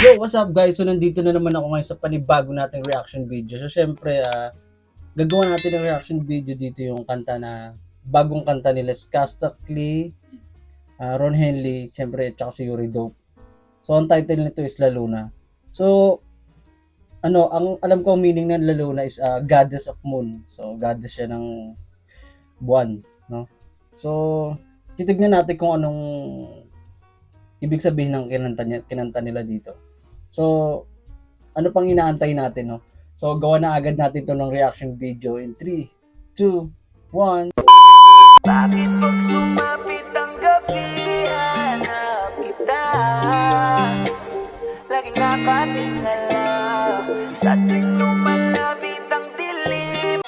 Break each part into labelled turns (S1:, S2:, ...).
S1: Yo, what's up guys? So nandito na naman ako ngayon sa panibago nating reaction video. So syempre, gagawa natin ng reaction video dito yung kanta na bagong kanta nila Skastakli, Ron Henley, syempre at saka si Yuri Dope. So ang title nito is La Luna. So ang alam ko ang meaning ng La Luna is goddess of moon. So goddess siya ng buwan, no? So titignan natin kung anong ibig sabihin ng kinanta nila dito. So, ano pang inaantay natin, no? So, gawa na agad natin to ng reaction video in 3, 2, 1.
S2: Bakit pag sumapit ang gabi, hanap kita? Laging nakatingala sa tuwing lumalapit ang dilim.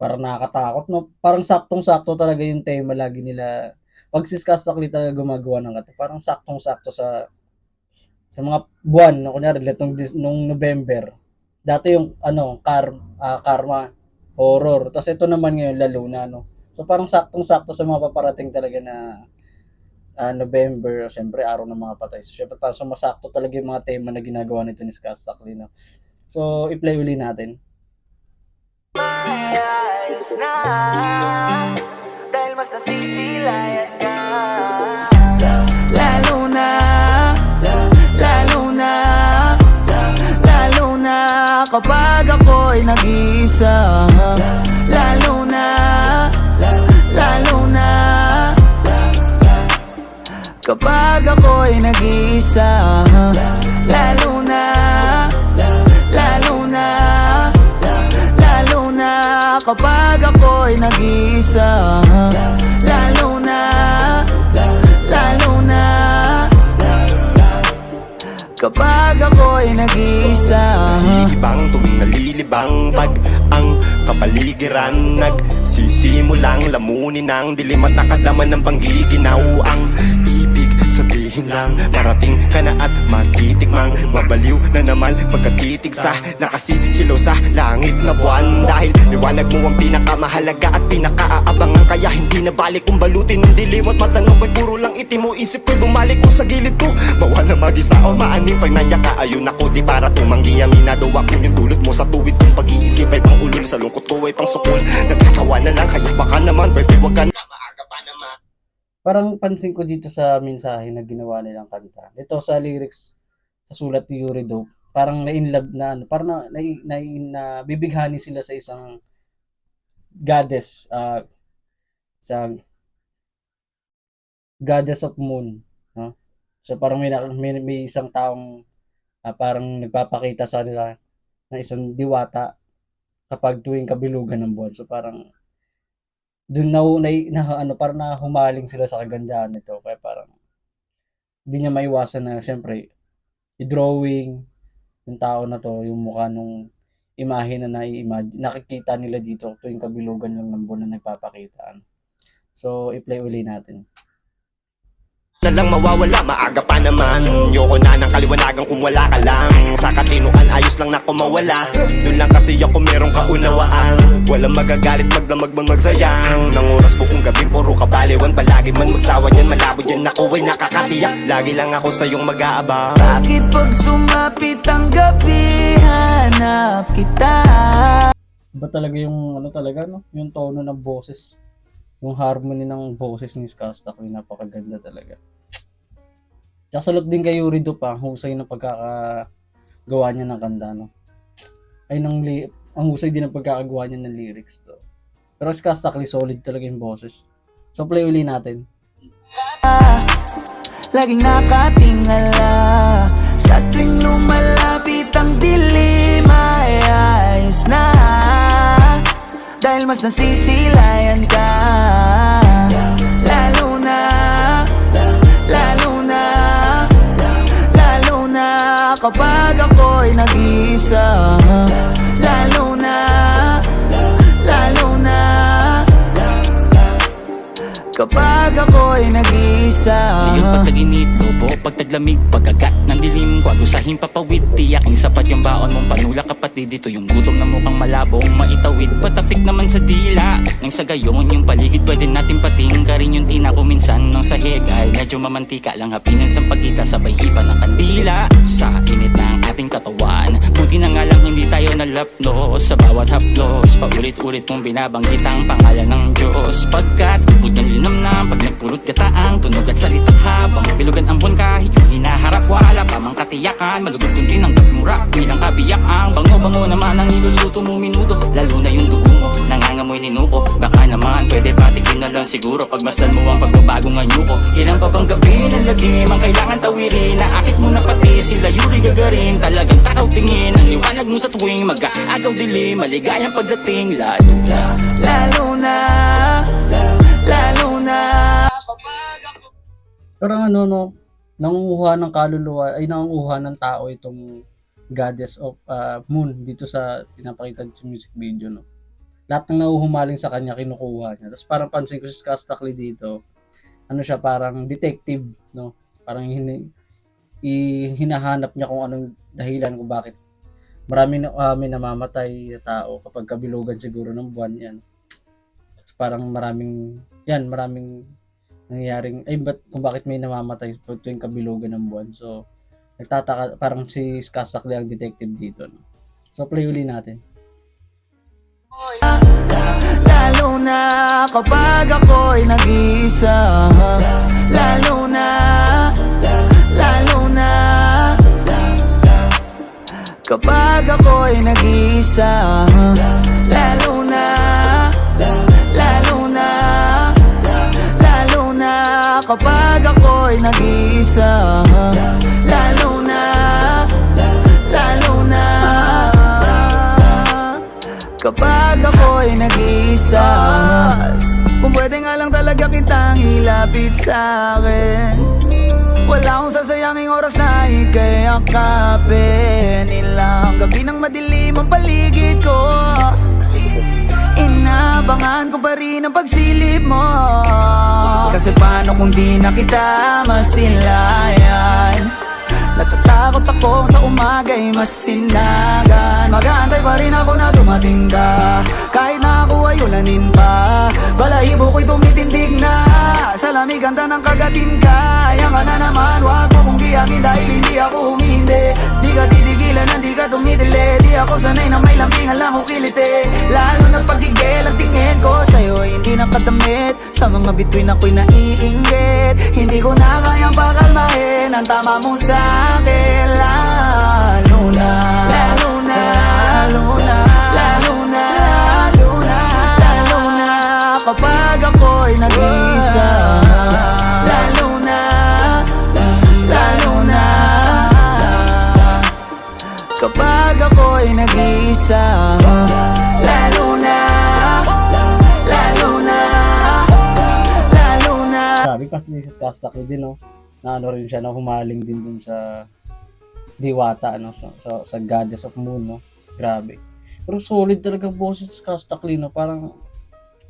S1: Parang nakakatakot, no? Parang saktong-sakto talaga yung tema lagi nila. Pag si Skastakli talaga gumagawa ng kanta, parang saktong-sakto sa mga buwan, no? Kunyari, nung November. Dati yung, Karma, horror. Tapos ito naman ngayon, La Luna, no? So, parang saktong-sakto sa mga paparating talaga na November, siyempre, araw ng mga patay. So, siyempre, parang sumasakto talaga yung mga tema na ginagawa nito ni Skastakli, no? So, i-play uli natin.
S2: May ayos na, dahil mas nasisilayan ka. Lalo na, lalo na, lalo na kapag ako'y nag-iisa. Lalo na, lalo na, kapag ako'y nag-iisa. Lalo na, lalo na, lalo na kapag ako'y nag-iisa. Lalo na, lalo na, kapag ako'y nag-iisa.
S3: Nalilibang tuwing nalilibang pag ang kapaligiran nagsisimulang lamunin ng dilim at nakadaman ng panggiginaw. Ang ibig sabihin lang, parating ka na at matitikmang mabaliw na naman pagkatitig sa nakasisilaw sa langit na buwan. Dahil liwanag mo ang pinakamahalaga at pinakaaabangan, kaya hindi na balik kung balutin ng dilim at matanong ko'y puro lang itim mo. Isip ko'y bumalik ko sa gilid ko, bawa na mag-isa o maaning pag nandiyan ka. Ayun ako di para tumanggi, aminado ako yung dulot mo sa tuwid kong pag-iisip ay pang ulol, sa lungkot ko ay pang sukol. Nagkatawa na lang, kaya baka naman pwede wag ka na, maaga pa naman.
S1: Parang pansin ko dito sa mensahe na ginawa nilang kanta. Ito sa lyrics, sa sulat ni Yuri Dope, parang na-inlove na, parang na bibighani sila sa isang goddess, sa goddess of moon, no? So parang may isang taong parang nagpapakita sa nila na isang diwata kapag tuwing kabilugan ng buwan. So parang doon parang nahumaling sila sa kagandahan nito. Kaya parang hindi niya maiwasan na syempre i-drawing yung tao na to, yung mukha nung imahe na nakikita nila dito tuwing kabilugan lang ng buwan na nagpapakita. So i-play uli natin.
S3: Na lang mawawala, maaga pa naman. Yoko na ng kaliwanagan kung wala ka lang. Sa katinuan, ayos lang na kumawala. Doon lang kasi ako merong kaunawaan. Walang magagalit, magdamag man magsayang. Nang oras buong gabi, puro kabaliwan. Palagi man magsawa yan, malabo yan ako ay nakakatiyak. Lagi lang ako sa iyong mag-aabang.
S2: Bakit pag sumapit ang gabi, hanap kita?
S1: Iba talaga yung no? Yung tono ng boses. Yung harmony ng boses ni Skastakli, napakaganda talaga. Tsaka salot din kay Yuri Dope, husay ng pagkakagawa niya ng kanta, no? Ang husay din ng pagkakagawa niya ng lyrics to. Pero Skastakli, solid talaga yung boses. So play uli natin.
S2: Laging nakatingala sa tuwing lumalapit ang dilim. Ay ayos na, dahil mas nasisilayan ka. Lalo na, lalo na, lalo na kapag ako'y nag-iisa. Lalo na, lalo na, kapag ako'y nag-iisa.
S4: Ngayon pag naginit, lobo, pag taglamig, pagkagat ng dilim, kwagusahin papawid, tiyaking sapat yung baon mong panula kapatid. Ito yung gutom na mukhang malabong maitawid, patapik naman sa dila. Nang sa gayon yung paligid pwede natin pating, karin yung tina ko minsan ng sahig ay medyo mamantika lang, hapinan sa pagkita sabay hipa ng kandila. Sa init ng ating katawan, buti na nga lang hindi tayo nalaplos sa bawat haplos, paulit-ulit mong binabanggit ang pangalan ng Diyos. Pagkat bukod ng linam na pag nagpulot kataang tunog at salita habang pilugan ang buwan, kahit yung hinaharap wala pa mang katiyakan, malugod kundi ng gagmura bilang kabiyak. Ang bango-bango naman ang niluluto mo minuto, lalo na yung dugo mo nangangamoy ninuko. Baka naman pwede patikin na lang siguro, pagmasdan mo ang pagbabago ng nyuko. Ilang pa bang gabi ng lagim ang kailangan tawirin, naakit mo na pati sila Yuri Gagarin. Talagang takaw tingin ang liwanag mo sa tuwing mag-aagaw dilim, maligayang pagdating lalo na.
S2: Lalo na, lalo na.
S1: Pero ano, no, nangunguha ng kaluluwa, ay nangunguha ng tao itong goddess of moon dito sa pinapakita sa music video, no. Lahat ng nahuhumaling sa kanya kinukuha niya. Tapos parang pansin ko si Skastakli dito, ano siya, parang detective, no. Parang hinahanap niya kung anong dahilan kung bakit marami namamatay na tao kapag kabilugan siguro ng buwan yan. Parang maraming nangyayaring, kung bakit may namamatay tuwing kabilugan ng buwan. So, nagtataka, parang si Skastakli ang detective dito, no? So, play uli natin.
S2: Lalo na kapag ako'y nag-iisa. Lalo na, lalo na kapag ako'y nag-iisa. Lalo na, lalo na, lalo na kapag ako'y nag-iisa. Lalo na, lalo na kapag ako'y nag-iisa. Kung pwede nga lang talaga kitang ilapit sa'kin, wala akong sasayanging oras na ika'y akapin. Ilang gabi ng madilim ang paligid ko, inabangan ko pa rin ang pagsilip mo. Kasi paano kung di na kita masilayan? Natatakot ako sa umaga'y masinagan. Mag-aantay pa rin ako na dumating ka, kahit na ako ay ulanin pa. Balahibo ko'y tumitindig na sa lamig ganda ng kagatin ka. Ayan ka na naman, wag mo kong giyangin dahil hindi ako humihindi. Di ka titigilan, hindi ka tumitili. Di ako sanay na may lambingan lang kiliti. Lalo na pagigil ang tingin ko sa'yo ay hindi nakadamit. Sa mga bituin ako'y naiinggit. Hindi ko na kayang pakalmahin ang tama mo sa'kin. Lalo na, lalo na, lalo na, lalo na, lalo na, lalo na kapag ako'y nag-iisa. Lalo na, lalo na kapag ako'y nag-iisa. Lalo na, lalo na, lalo na.
S1: Grabe kasi si Skastakli din, no, na ano rin siya, na humaling din dun sa diwata, ano, sa goddess of moon, no. Grabe. Pero solid talaga boses si Skastakli, no. Parang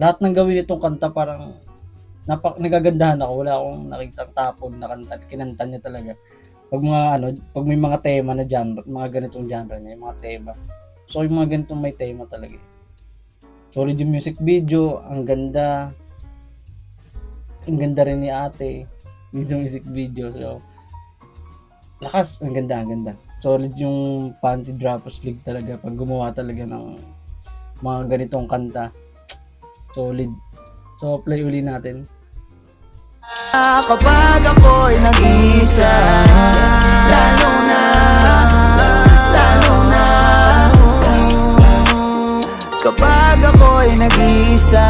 S1: lahat ng gawin itong kanta parang nagagandahan ako. Wala akong nakitang tapon na kanta, kinanta niya talaga. Pag may mga tema na genre, mga ganitong genre niya, yung mga tema. So yung mga ganitong may tema talaga. Solid yung music video, ang ganda. Ang ganda rin ni ate dito sa music video. So lakas, ang ganda, ang ganda. Solid yung Panty Droppers League talaga pag gumawa talaga ng mga ganitong kanta. Solid. So play uli natin.
S2: Kapag ako'y nag-iisa. Lalo na, lalo na kapag ako'y nag-iisa.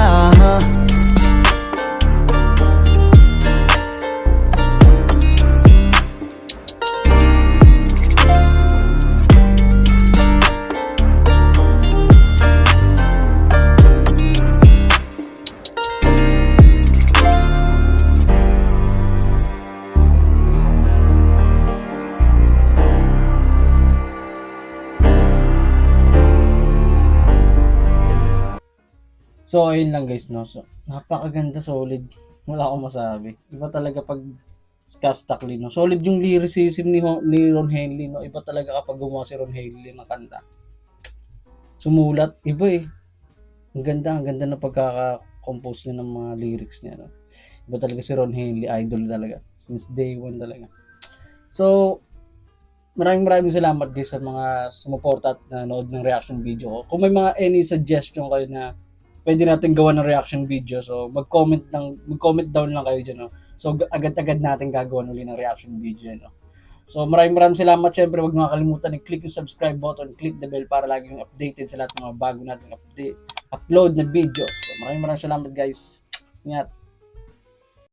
S1: So ayun lang guys, no. So napakaganda, solid. Wala akong masabi. Iba talaga pag Skastakli, no? Solid yung lyricism ni Ron Henley, no? Iba talaga kapag gumawa si Ron Henley ng kanta. Sumulat, iba eh. Ang ganda na pagkaka-compose niya ng mga lyrics niya, no? Iba talaga si Ron Henley, idol talaga. Since day one talaga. So, maraming salamat guys sa mga sumuporta at nanood ng reaction video ko. Kung may mga any suggestion kayo na pwede natin gawa ng reaction video, so mag-comment down lang kayo dyan, no? So agad-agad natin gagawa uli ng reaction video, no? So maraming salamat. Syempre, huwag makakalimutan i-click yung subscribe button, click the bell para lagi yung updated sa lahat ng mga bago nating upload na videos. So maraming salamat guys. Ingat.